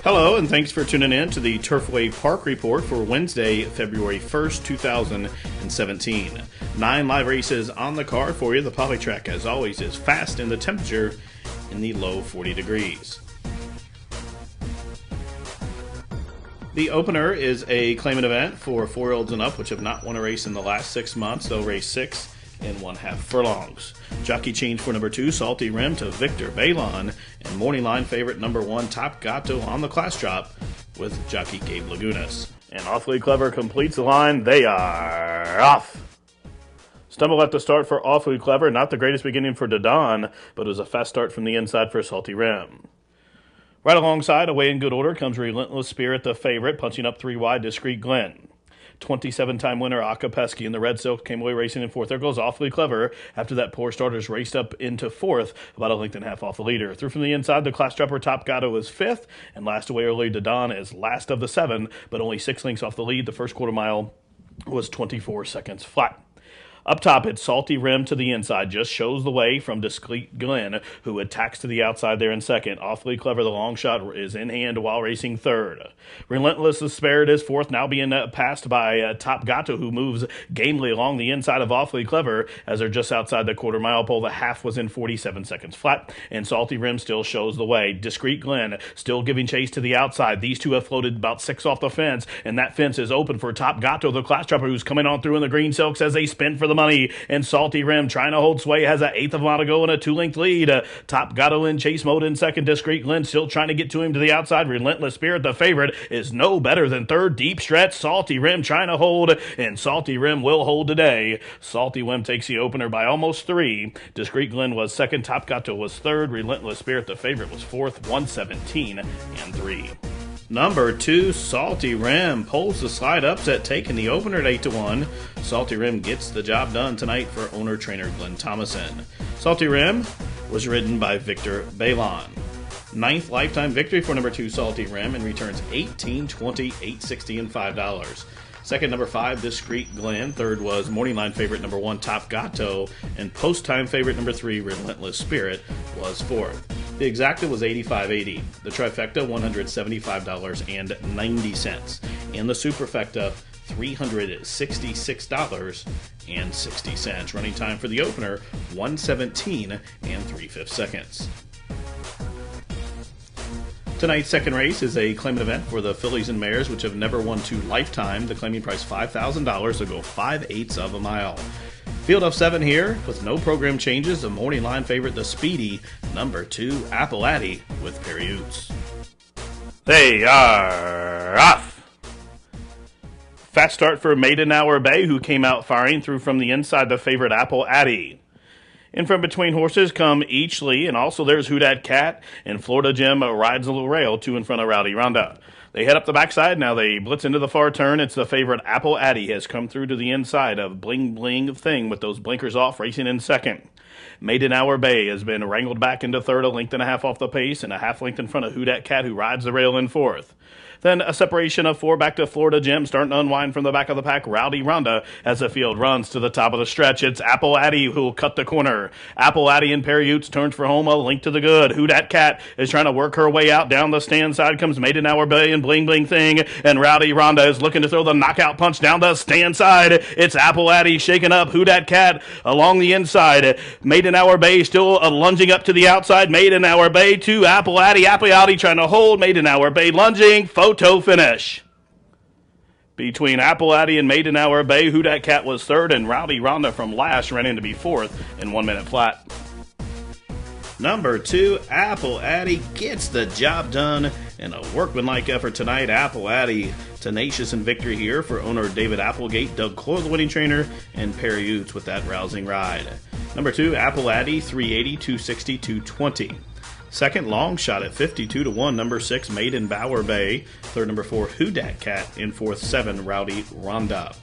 Hello, and thanks for tuning in to the Turfway Park Report for Wednesday, February 1st, 2017. 9 live races on the card for you. The poly track, as always, is fast and the temperature in the low 40 degrees. The opener is a claimant event for 4-year-olds and up, which have not won a race in the last 6 months. They'll race 6 1/2 furlongs. Jockey change for number 2, Salty Rim, to Victor Balon, and morning line favorite number 1, Top Gato, on the class drop with jockey Gabe Lagunas. And Awfully Clever completes the line. They are off. Stumble at the start for Awfully Clever. Not the greatest beginning for Dodon, but it was a fast start from the inside for Salty Rim. Right alongside, away in good order, comes Relentless Spirit, the favorite, punching up 3 wide, Discreet Glen. 27-time winner Akapesky in the Red Silk came away racing in 4th. There goes Awfully Clever. After that, poor starters raced up into 4th, about a length and a half off the leader. Through from the inside, the class dropper Top Gato is 5th, and last away early Dodon is last of the 7, but only 6 lengths off the lead. The first quarter mile was 24 seconds flat. Up top, it's Salty Rim to the inside, just shows the way from Discreet Glen, who attacks to the outside there in 2nd. Awfully Clever, the long shot, is in hand while racing 3rd. Relentless Spirit is 4th, now being passed by Top Gato, who moves gamely along the inside of Awfully Clever as they're just outside the quarter mile pole. The half was in 47 seconds flat, and Salty Rim still shows the way. Discreet Glen still giving chase to the outside. These two have floated about 6 off the fence, and that fence is open for Top Gato, the class dropper, who's coming on through in the green silks as they spin for the money. And Salty Rim trying to hold sway, has an 1/8 of a mile to go and a 2-length lead. Top Gato in chase mode in 2nd. Discreet Glen still trying to get to him to the outside. Relentless Spirit, the favorite, is no better than 3rd. Deep stretch, Salty Rim trying to hold, and Salty Rim will hold today. Salty Rim takes the opener by almost 3. Discreet Glen was 2nd. Top Gato was 3rd. Relentless Spirit, the favorite, was 4th. 117 and 3. Number 2, Salty Rim, pulls the slide upset, taking the opener at 8-1. Salty Rim gets the job done tonight for owner-trainer Glenn Thomason. Salty Rim was ridden by Victor Balon. 9th lifetime victory for number 2, Salty Rim, and returns $18, $20, $8.60, and $5. 2nd, number 5, Discreet Glen. 3rd was morning line favorite number 1, Top Gato, and post-time favorite number 3, Relentless Spirit, was 4th. The exacta was $85.80. The trifecta, $175.90. And the superfecta, $366.60. Running time for the opener, 117 3/5 seconds. Tonight's second race is a claimant event for the fillies and mares, which have never won 2 lifetime. The claiming price $5,000. They'll go 5/8 of a mile. Field of 7 here with no program changes. The morning line favorite, the speedy number 2, Apple Addy, with Perry Utes. They are off. Fast start for Maiden Hour Bay, who came out firing through from the inside, the favorite Apple Addy. In from between horses come Eachley, and also there's Who Dat Cat, and Florida Jim rides a little rail, 2 in front of Rowdy Ronda. They head up the backside. Now they blitz into the far turn. It's the favorite Apple Addy has come through to the inside of Bling Bling Thing with those blinkers off, racing in 2nd. Maiden Hour Bay has been wrangled back into 3rd, a length and a half off the pace, and a half length in front of Who Dat Cat, who rides the rail in 4th. Then a separation of 4 back to Florida Jim, starting to unwind from the back of the pack. Rowdy Ronda as the field runs to the top of the stretch. It's Apple Addy who will cut the corner. Apple Addy and Perry Utes turns for home, a link to the good. Who Dat Cat is trying to work her way out. Down the stand side comes Maiden Hour Bay and Bling Bling Thing, and Rowdy Ronda is looking to throw the knockout punch down the stand side. It's Apple Addy shaking up Who Dat Cat along the inside. Maiden Hour Bay still lunging up to the outside. Maiden Hour Bay to Apple Addy. Apple Addy trying to hold. Maiden Hour Bay lunging. Photo finish. Between Apple Addy and Maiden Hour Bay, Who Dat Cat was 3rd, and Rowdy Ronda from last ran in to be 4th in 1 minute flat. Number 2, Apple Addy gets the job done in a workmanlike effort tonight. Apple Addy, tenacious in victory here for owner David Applegate, Doug Clore, the winning trainer, and Perry Utes with that rousing ride. Number 2, Apple Addy, 380, 260, 220. 2nd, long shot at 52-1, number 6, Maiden Bower Bay. 3rd, number 4, Who Dat Cat. In 4th, 7, Rowdy Ronda.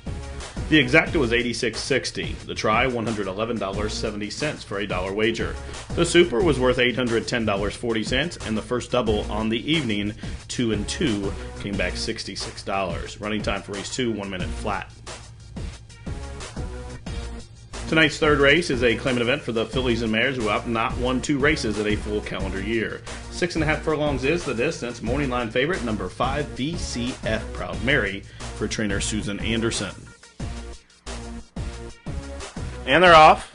The exacta was $86.60. The try, $111.70 for a $1 wager. The super was worth $810.40, and the first double on the evening, 2 and 2, came back $66. Running time for race 2, 1 minute flat. Tonight's third race is a claimant event for the fillies and mares who have not won 2 races in a full calendar year. 6.5 furlongs is the distance. Morning line favorite, number 5, VCF Proud Mary, for trainer Susan Anderson. And they're off.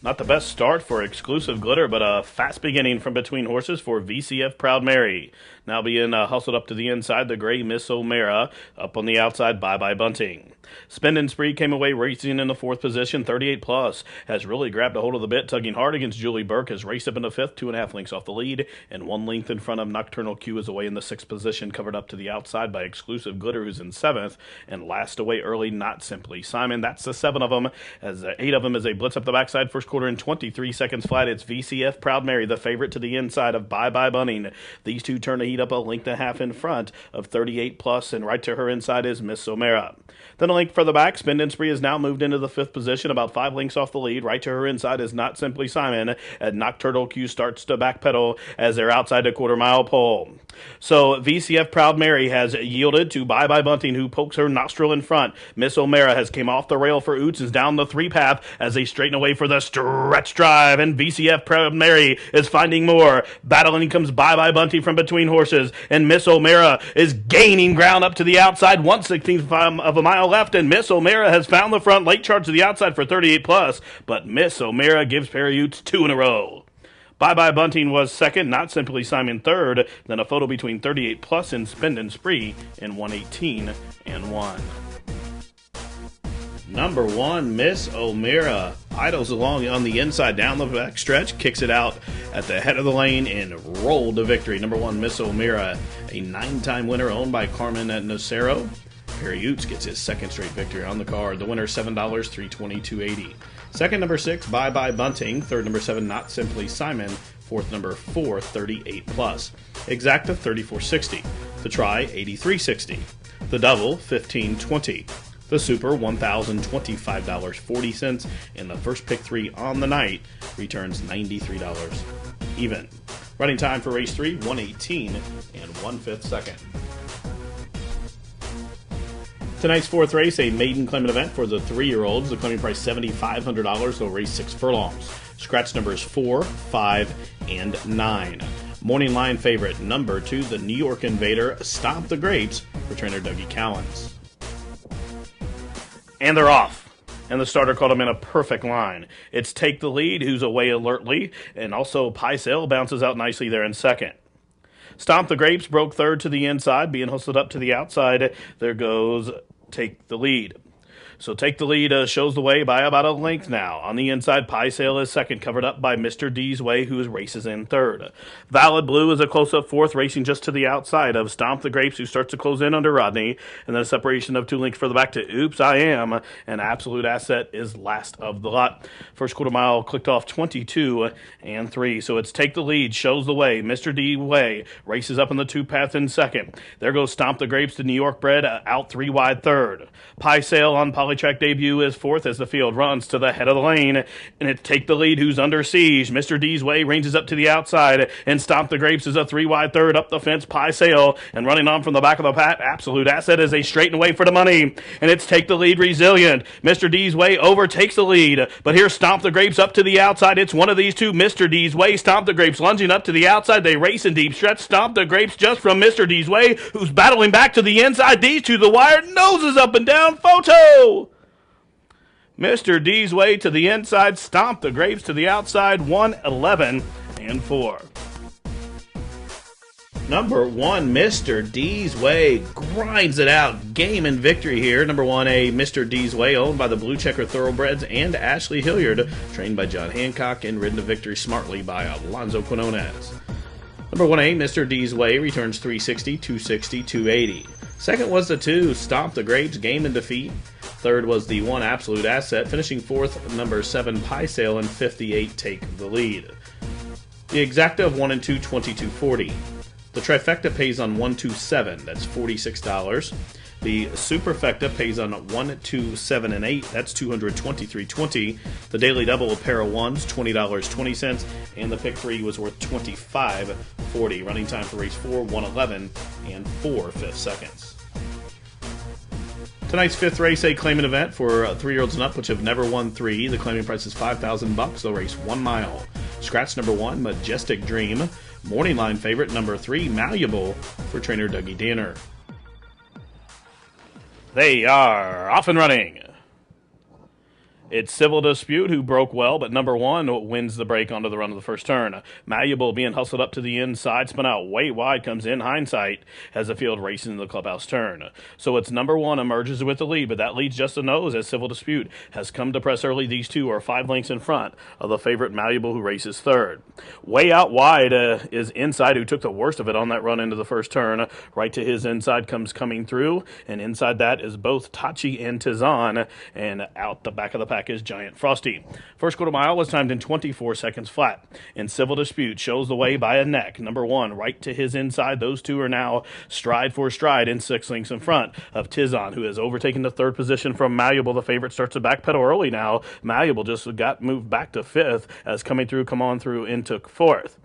Not the best start for Exclusive Glitter, but a fast beginning from between horses for VCF Proud Mary. Now being hustled up to the inside, the gray Miss O'Mara. Up on the outside, Bye Bye Bunting. Spin Spree came away racing in the 4th position. 38 Plus has really grabbed a hold of the bit, tugging hard against Julie Burke, has raced up in the 5th, 2.5 lengths off the lead, and 1 length in front of Nocturnal Q is away in the 6th position, covered up to the outside by Exclusive Glitter, who's in 7th, and last away early, Not Simply Simon. That's the 7 of them, as 8 of them as they blitz up the backside. First quarter in 23 seconds flat. It's VCF Proud Mary, the favorite, to the inside of Bye Bye Bunting. These two turn the heat up a length and a half in front of 38 Plus, and right to her inside is Miss O'Mara. Then a length further back, Spin Spree has now moved into the 5th position, about 5 lengths off the lead. Right to her inside is Not Simply Simon, and Nocturnal Q starts to backpedal as they're outside the quarter-mile pole. So VCF Proud Mary has yielded to Bye Bye Bunting, who pokes her nostril in front. Miss O'Mara has came off the rail for Oots, is down the 3 path as they straighten away for the stretch drive, and VCF Proud Mary is finding more. Battling comes Bye Bye Bunting from between horses, and Miss O'Mara is gaining ground up to the outside. 1/16 of a mile left, and Miss O'Mara has found the front. Late charge to the outside for 38 Plus, but Miss O'Mara gives Perry Oots 2 in a row. Bye Bye Bunting was second, Not Simply Simon third, then a photo between 38 Plus and Spin Spree in 1:18 and 1. Number 1, Miss O'Mara idles along on the inside down the back stretch, kicks it out at the head of the lane, and rolled to victory. Number 1, Miss O'Mara, a 9-time winner owned by Carmen Nocero. Perry Oots gets his 2nd straight victory on the card. The winner, $7, $322.80. Second, number 6, Bye Bye Bunting. Third, number 7, Not Simply Simon. Fourth, number 4, 38 Plus. Exacta, $34.60. The try, $83.60. The double, $15.20. The super, $1,025.40. And the first pick 3 on the night returns $93 even. Running time for race 3, 1:18 and 1/5 second. Tonight's 4th race, a maiden claimant event for the 3-year-olds. The claiming price $7,500. They'll race 6 furlongs. Scratch numbers 4, 5, and 9. Morning line favorite, number 2, the New York Invader, Stomp the Grapes, for trainer Dougie Cowens. And they're off. And the starter called him in a perfect line. It's Take the Lead, who's away alertly, and also Pie Sale bounces out nicely there in second. Stomp the Grapes broke third to the inside, being hustled up to the outside. There goes Take the Lead. So Take the Lead shows the way by about a length now. On the inside, Pie Sale is second, covered up by Mr. D's Way, who races in third. Valid Blue is a close-up fourth, racing just to the outside of Stomp the Grapes, who starts to close in under Rodney. And then a separation of 2 lengths further back to Oops, I Am. And Absolute Asset is last of the lot. First quarter mile clicked off 22 and 3. So it's Take the Lead, shows the way. Mr. D Way races up in the 2 path in second. There goes Stomp the Grapes, the New York bred, out 3 wide third. Pie Sale on Polytrack debut is fourth as the field runs to the head of the lane, and it's Take the Lead, who's under siege. Mr. D's Way ranges up to the outside, and Stomp the Grapes is a 3 wide third. Up the fence, Pie Sale, and running on from the back of the pack, Absolute Asset as they straighten away for the money, and it's Take the Lead, Resilient. Mr. D's Way overtakes the lead, but here's Stomp the Grapes up to the outside. It's one of these two, Mr. D's Way, Stomp the Grapes lunging up to the outside. They race in deep stretch. Stomp the Grapes just from Mr. D's Way, who's battling back to the inside. These two, the wire, noses up and down, photo! Mr. D's Way to the inside, Stomp the Grapes to the outside, 1:11 and 4. Number 1, Mr. D's Way grinds it out. Game and victory here. Number 1, a Mr. D's Way, owned by the Blue Checker Thoroughbreds and Ashley Hilliard, trained by John Hancock and ridden to victory smartly by Alonzo Quinones. Number 1A, Mr. D's Way, returns $360, $260, $280. Second was the 2, Stomp the Grapes, Game and Defeat. Third was the 1, Absolute Asset. Finishing fourth, number 7, Pie Sale, and 58, Take the Lead. The exacta of 1 and 2, $22.40. The trifecta pays on 1, 2, 7. That's $46. The superfecta pays on 1, 2, 7, and 8. That's $223.20. The daily double, a pair of ones, $20.20. And the pick 3 was worth $25.40. Running time for race 4, 1:11 and 4/5 seconds. Tonight's fifth race, a claiming event for 3-year-olds and up, which have never won 3. The claiming price is $5,000. They'll race 1 mile. Scratch number 1, Majestic Dream. Morning line favorite number 3, Malleable, for trainer Dougie Danner. They are off and running. It's Civil Dispute, who broke well, but number 1 wins the break onto the run of the first turn. Malleable being hustled up to the inside, spun out way wide, comes in hindsight as the field races into the clubhouse turn. So it's number 1 emerges with the lead, but that lead's just a nose as Civil Dispute has come to press early. These two are 5 lengths in front of the favorite Malleable, who races third. Way out wide is Inside, who took the worst of it on that run into the first turn. Right to his inside comes coming through, and inside that is both Tachi and Tizan, and out the back of the pack is Giant Frosty. First quarter mile was timed in 24 seconds flat. And Civil Dispute shows the way by a neck. Number 1 right to his inside. Those two are now stride for stride in 6 lengths in front of Tizan, who has overtaken the third position from Malleable. The favorite starts to backpedal early now. Malleable just got moved back to 5th as come on through into 4th.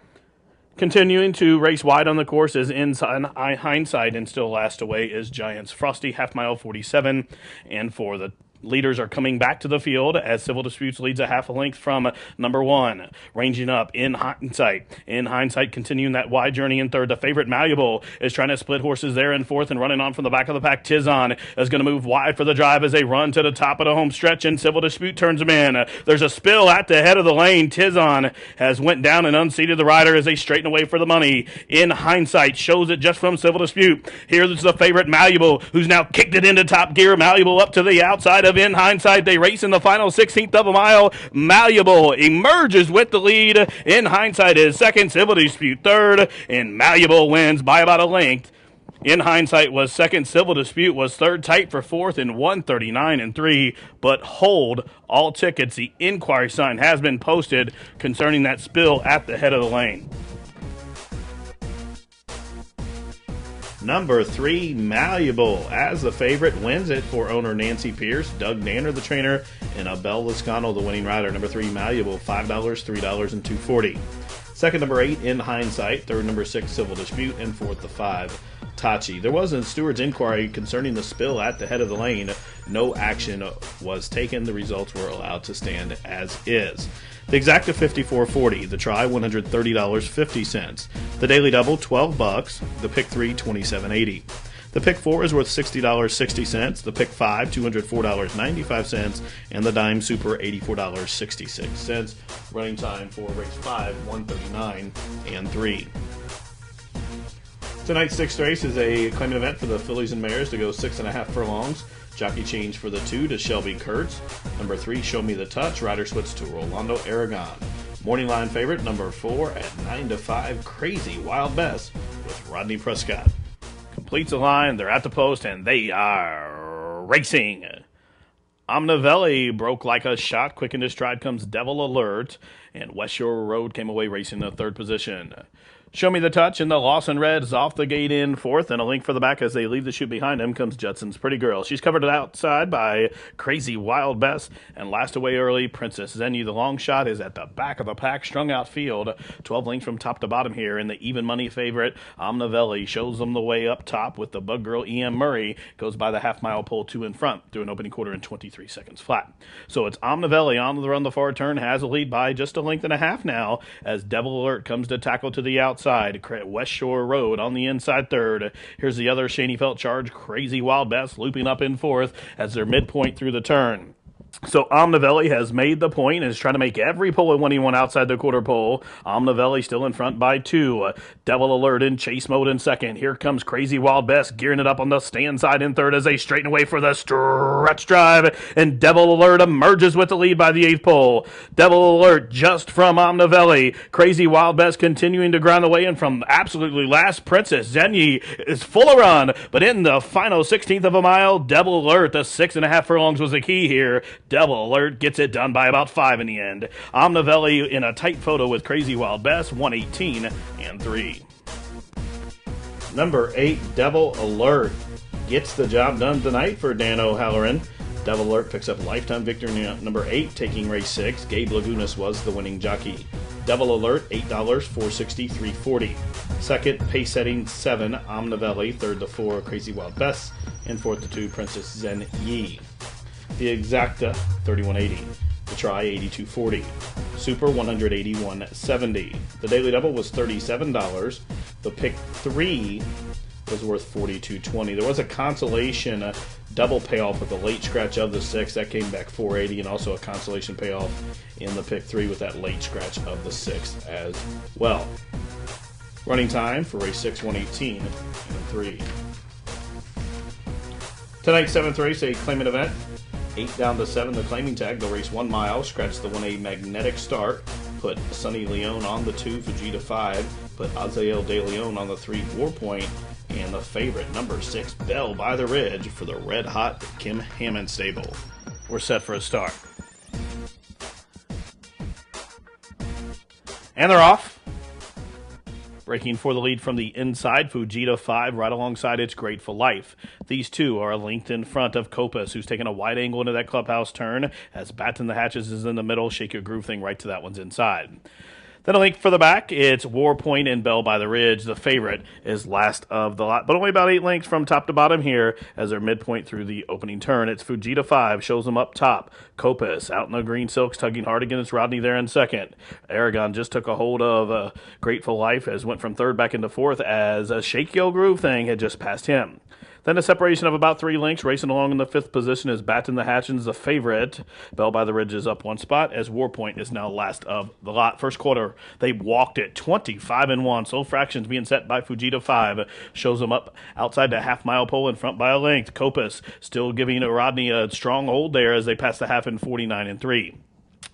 Continuing to race wide on the course is Hindsight, and still last away is Giants Frosty, half mile 47, and for the leaders are coming back to the field as Civil Disputes leads a half a length from number 1, ranging up in Hindsight. In Hindsight, continuing that wide journey in third. The favorite Malleable is trying to split horses there in 4th, and running on from the back of the pack. Tizan is going to move wide for the drive as they run to the top of the home stretch, and Civil Dispute turns them in. There's a spill at the head of the lane. Tizan has went down and unseated the rider as they straighten away for the money. In Hindsight shows it just from Civil Dispute. Here's the favorite Malleable, who's now kicked it into top gear. Malleable up to the outside of In Hindsight. They race in the final 16th of a mile. Malleable emerges with the lead. In Hindsight is second, Civil Dispute third, and Malleable wins by about a length. In Hindsight was second, Civil Dispute was third, tight for 4th in 1:39.3. But hold all tickets. The inquiry sign has been posted concerning that spill at the head of the lane. Number 3, Malleable, as the favorite, wins it for owner Nancy Pierce, Doug Danner, the trainer, and Abel Lascano, the winning rider. Number 3, Malleable, $5, $3, and $2.40. Second, number 8, In Hindsight. Third, number 6, Civil Dispute. And fourth, the 5, Tachi. There was a steward's inquiry concerning the spill at the head of the lane. No action was taken. The results were allowed to stand as is. The exacta $54.40. The try $130.50. The daily double $12. The pick 3 $27.80. The pick 4 is worth $60.60. The pick 5 $204.95, and the dime super $84.66. Running time for race 5 1:39.3. Tonight's 6th race is a claiming event for the fillies and mares to go 6.5 furlongs. Jockey change for the 2 to Shelby Kurtz. Number 3, Show Me the Touch. Rider switch to Rolando Aragon. Morning line favorite, number 4 at 9-5, Crazy Wild Bess with Rodney Prescott. Completes the line. They're at the post, and they are racing. Omnivelli broke like a shot. Quick into stride comes Devil Alert, and West Shore Road came away racing in the 3rd position. Show Me the Touch, and the Lawson Red is off the gate in 4th, and a link for the back as they leave the chute behind him comes Judson's Pretty Girl. She's covered outside by Crazy Wild Bess, and last away early, Princess Zenyu. The long shot is at the back of the pack, strung out field, 12 lengths from top to bottom here, and the even money favorite, Omnivelli, shows them the way up top with the Bug Girl E.M. Murray, goes by the half-mile pole 2 in front through an opening quarter in 23 seconds flat. So it's Omnivelli on the run the forward turn, has a lead by just a length and a half now, as Devil Alert comes to tackle to the outside. West Shore Road on the inside 3rd. Here's the other Shaney Felt charge, Crazy Wild Bess, looping up in 4th as they're midpoint through the turn. So Omnivelli has made the point and is trying to make every pole at 21 outside the quarter pole. Omnivelli still in front by 2. Devil Alert in chase mode in 2nd. Here comes Crazy Wild Bess gearing it up on the stand side in 3rd as they straighten away for the stretch drive. And Devil Alert emerges with the lead by the 8th pole. Devil Alert just from Omnivelli. Crazy Wild Bess continuing to grind away, and from absolutely last, Princess Zenyi is full of run. But in the final 16th of a mile, Devil Alert, the 6.5 furlongs was the key here. Devil Alert gets it done by about 5 in the end. Omnivelli in a tight photo with Crazy Wild Bess, 1:18.3. Number 8, Devil Alert, gets the job done tonight for Dan O'Halloran. Devil Alert picks up lifetime victory number 8, taking race 6. Gabe Lagunas was the winning jockey. Devil Alert, $8, $4.60, $3.40. Second, pace setting 7, Omnivelli. Third, the 4, Crazy Wild Bess. and fourth to 2, Princess Zen Yi. The Exacta, 3180. The Try, 8240. Super, 181.70. The Daily Double was $37. The Pick 3 was worth $42.20. There was a consolation double payoff with the late scratch of the 6 that came back $4.80, and also a consolation payoff in the Pick 3 with that late scratch of the 6 as well. Running time for race 6, 118 and 3. Tonight's 7th race, a claimant event. 8 down to 7, the claiming tag. They'll race 1 mile, scratch the 1A Magnetic Start, put Sunny Leone on the 2, Fujita 5, put Azael De Leon on the 3, Warpoint, and the favorite, number 6, Bell by the Ridge for the Red Hot Kim Hammond stable. We're set for a start. And they're off. Breaking for the lead from the inside, Fujita 5 right alongside its Grateful Life. These two are linked in front of Copas, who's taking a wide angle into that clubhouse turn, as Batten the Hatches is in the middle. Shake your groove thing right to that one's inside. Then a link for the back, it's Warpoint and Bell by the Ridge. The favorite is last of the lot, but only about 8 lengths from top to bottom here as they're midpoint through the opening turn. It's Fujita 5, shows them up top. Copas out in the green silks, tugging hard against Rodney there in second. Aragon just took a hold of Grateful Life as went from third back into fourth as a Shake Your Groove thing had just passed him. Then a separation of about 3 lengths. Racing along in the 5th position is Batten the Hatchins, the favorite. Bell by the Ridge is up 1 spot as Warpoint is now last of the lot. First quarter, they walked it 25-1. Slow fractions being set by Fujita 5. Shows them up outside the half-mile pole in front by a length. Copas still giving Rodney a strong hold there as they pass the half in 49-3.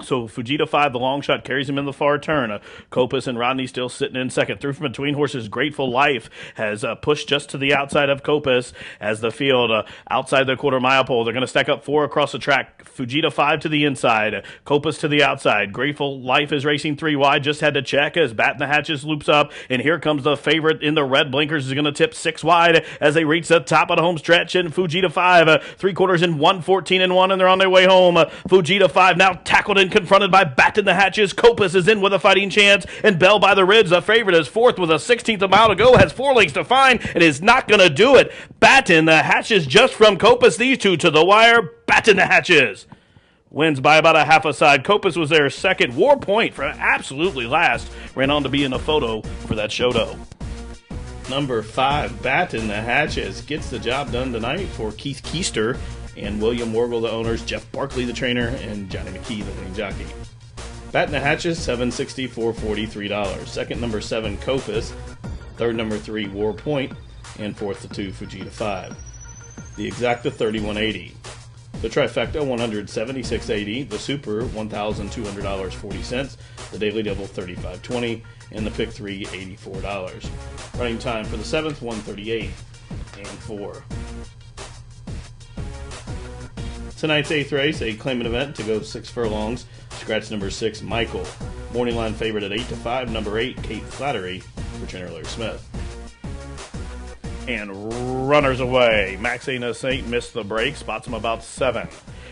So Fujita 5, the long shot, carries him in the far turn. Copas and Rodney still sitting in second. Through from between horses, Grateful Life has pushed just to the outside of Copas as the field outside the quarter-mile pole. They're going to stack up 4 across the track. Fujita 5 to the inside, Copas to the outside. Grateful Life is racing 3 wide. Just had to check as Batten the Hatches loops up. And here comes the favorite in the red blinkers. Is going to tip 6 wide as they reach the top of the home stretch. And Fujita 5, 3 quarters in 1:14-1, and they're on their way home. Fujita 5 now tackled and confronted by Batten the Hatches. Copas is in with a fighting chance, and Bell by the Ridge, the favorite, is fourth with a 16th of a mile to go, has 4 lengths to find, and is not going to do it. Batten the Hatches just from Copas, these two to the wire. Batten the Hatches wins by about a half a side. Copas was their second. Warpoint for absolutely last. Ran on to be in the photo for that show. Number 5, Batten the Hatches, gets the job done tonight for Keith Keister and William Wargle, the owners, Jeff Barkley, the trainer, and Johnny McKee, the leading jockey. Batten the Hatches, $7.60, $4.43. Second, number 7, Copas. Third, number 3, Warpoint. And fourth to 2, Fujita 5. The Exacta, $31.80. The Trifecta, $176.80. The Super, $1,200.40. The Daily Double, $35.20. And the Pick 3, $84. Running time for the 7th, 1:38 and 4. Tonight's 8th race, a claimant event to go 6 furlongs. Scratch number 6, Michael. Morning line favorite at 8-5. Number 8, Kate Flattery for trainer Larry Smith. And runners away. Maxina Saint missed the break, spots him about 7.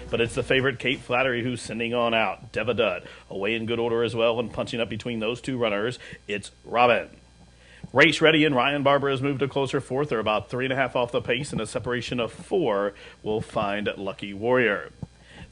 But it's the favorite, Kate Flattery, who's sending on out. Deva Dud away in good order as well, and punching up between those 2 runners. It's Robin. Race ready, and Ryan Barber has moved to closer 4th. They're about 3.5 off the pace, and a separation of 4 will find Lucky Warrior.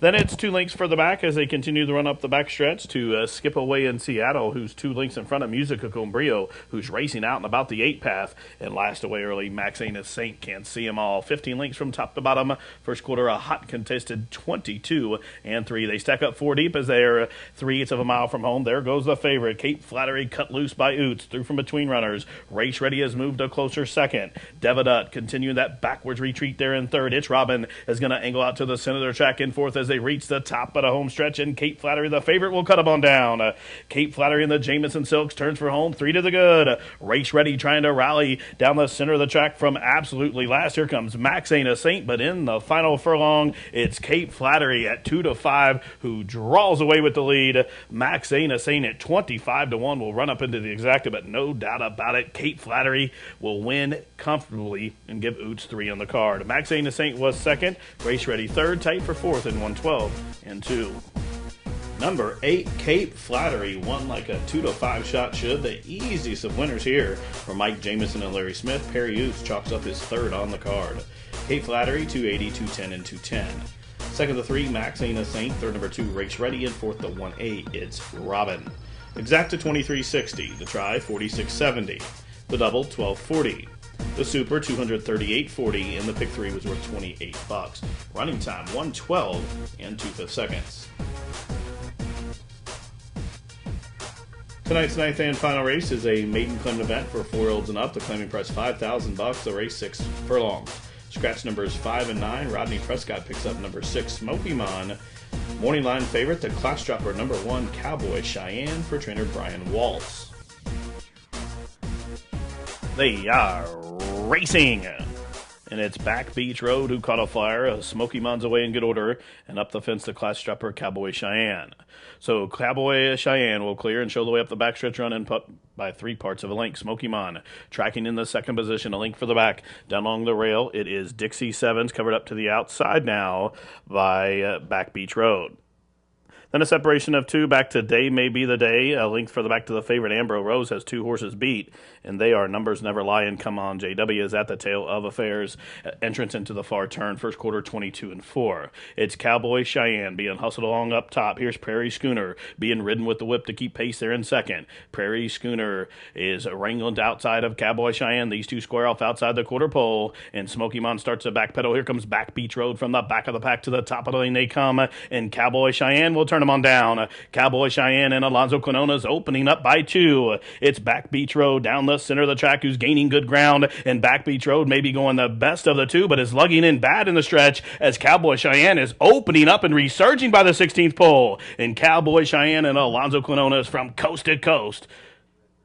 Then it's 2 lengths further back as they continue to run up the backstretch to Skip Away in Seattle, who's 2 lengths in front of Musica Combrio, who's racing out and about the 8 path. And last away early, Max Anus Saint, can't see them all. 15 lengths from top to bottom. First quarter, a hot contested 22-3. They stack up 4 deep as they're 3/8 of a mile from home. There goes the favorite, Kate Flattery, cut loose by Oots. Through from between runners. Race ready has moved to closer 2nd. Devadut continuing that backwards retreat there in 3rd. It's Robin is going to angle out to the center of their track in 4th as they reach the top of the home stretch, and Kate Flattery, the favorite, will cut them on down. Kate Flattery in the Jameson Silks turns for home, 3 to the good. Race ready, trying to rally down the center of the track from absolutely last. Here comes Max Anus Saint, but in the final furlong, it's Kate Flattery at 2-5 who draws away with the lead. Max Anus Saint at 25-1 will run up into the exacta, but no doubt about it, Kate Flattery will win comfortably and give Oots 3 on the card. Max Anus Saint was 2nd, race ready 3rd, tight for 4th in 112 and 2. Number 8, Kate Flattery, won like a 2-5 shot should. The easiest of winners here for Mike Jamison and Larry Smith. Perry Oots chalks up his 3rd on the card. Cape Flattery, 280, 210, and 210. Second to 3, Max Aina Saint. Third number 2, Race Ready. And fourth to 1A, it's Robin. Exact to 2360. The try, 4670. The double, 1240. The super, 238.40, and the pick 3 was worth $28. Running time, 1:12 and 2/5 seconds. Tonight's ninth and final race is a maiden claiming event for 4-year-olds and up. The claiming price $5,000. The race 6 furlongs. Scratch numbers 5 and 9. Rodney Prescott picks up number 6, Smoky Mon. Morning line favorite, the class dropper number 1, Cowboy Cheyenne, for trainer Brian Waltz. They are racing, and it's Back Beach Road who caught a flyer. Smoky Mon's away in good order, and up the fence the class dropper Cowboy Cheyenne. So Cowboy Cheyenne will clear and show the way up the backstretch run and put by 3 parts of a length. Smoky Mon tracking in the second position, a length for the back. Down along the rail, it is Dixie Sevens, covered up to the outside now by Back Beach Road. Then a separation of 2 back to Day May Be the Day. A length for the back to the favorite. Ambro Rose has 2 horses beat, and they are Numbers Never Lie and Come On. JW is at the tail of affairs. Entrance into the far turn. First quarter, 22 and 4. It's Cowboy Cheyenne being hustled along up top. Here's Prairie Schooner being ridden with the whip to keep pace there in second. Prairie Schooner is wrangled outside of Cowboy Cheyenne. These 2 square off outside the quarter pole, and Smoky Mon starts to backpedal. Here comes Back Beach Road from the back of the pack to the top of the lane. They come, and Cowboy Cheyenne will turn them on down. Cowboy Cheyenne and Alonzo Quinones opening up by 2. It's Back Beach Road down the center of the track, who's gaining good ground, and Back Beach Road may be going the best of the 2, but is lugging in bad in the stretch as Cowboy Cheyenne is opening up and resurging by the 16th pole. And Cowboy Cheyenne and Alonzo Quinones from coast to coast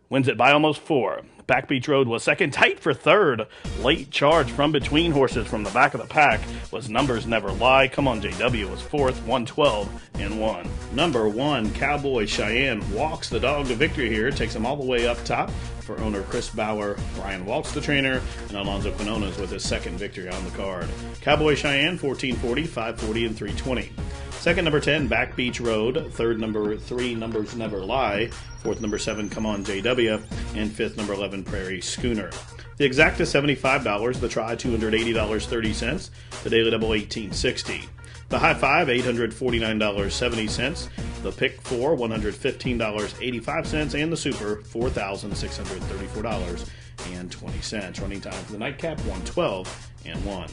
wins it by almost 4. Back Beach Road was second, tight for third. Late charge from between horses from the back of the pack was Numbers Never Lie. Come On JW was fourth, 1:12 and 1. Number 1, Cowboy Cheyenne, walks the dog to victory here. Takes him all the way up top for owner Chris Bauer, Brian Waltz the trainer, and Alonzo Quinones with his second victory on the card. Cowboy Cheyenne, 1440, 540, and 320. Second, number 10, Back Beach Road. Third, number 3, Numbers Never Lie. Fourth, number 7, Come On JW. And fifth, number 11, Prairie Schooner. The exact is $75. The try, $280.30. The daily double, $18.60. The high 5, $849.70. The pick 4, $115.85. And the super, $4,634.20. Running time for the nightcap, 1:12 and 1.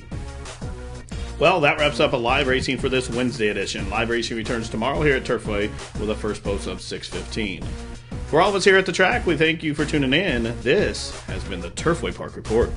Well, that wraps up a live racing for this Wednesday edition. Live racing returns tomorrow here at Turfway with a first post of 6:15. For all of us here at the track, we thank you for tuning in. This has been the Turfway Park Report.